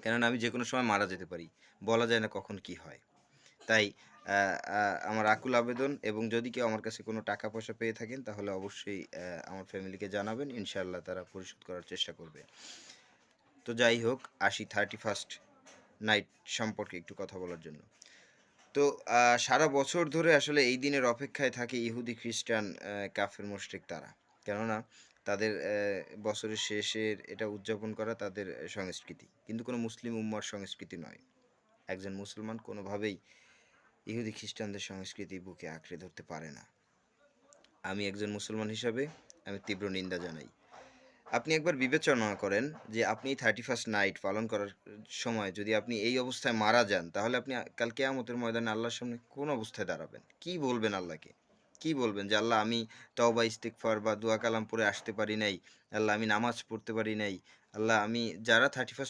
কেননা আমি যেকোনো সময় মারা যেতে পারি। বলা যায় না কখন কি হয়। তাই আ আ আমার আকুল আবেদন, এবং যদি কেউ আমার কাছে কোনো টাকা-পয়সা পেয়ে থাকেন তাহলে অবশ্যই আমার ফ্যামিলিকে জানাবেন। ইনশাআল্লাহ তারা পরিশোধ করার চেষ্টা করবে। তো যাই হোক, আসি 31st নাইট সম্পর্কে একটু কথা বলার জন্য। তো সারা বছর ধরে আসলে এই দিনের অপেক্ষায় থাকে ইহুদি, খ্রিস্টান, কাফের, মুশরিক তারা। কেননা তাদের বছরের শেষের এটা উদযাপন করা তাদের সংস্কৃতি। কিন্তু কোনো মুসলিম উম্মার সংস্কৃতি নয়। একজন মুসলমান কোনোভাবেই ইহুদি, খ্রিস্টানদের সংস্কৃতি বুকে আঁকড়ে ধরতে পারে না। আমি একজন মুসলমান হিসাবে আমি তীব্র নিন্দা জানাই। আপনি একবার বিবেচনা করেন যে আপনি 31st নাইট পালন করার সময় যদি আপনি এই অবস্থায় মারা যান, তাহলে আপনি কাল কিয়ামতের ময়দানে আল্লাহর সামনে কোন অবস্থায় দাঁড়াবেন? কি বলবেন আল্লাহকে? কি বলবেন যে, "আল্লাহ, আমি তওবা ইস্তিগফার বা দোয়া কালাম পড়ে আসতে পারি নাই। আল্লাহ, আমি নামাজ পড়তে পারি নাই। আল্লাহ, আমি" যারা 31st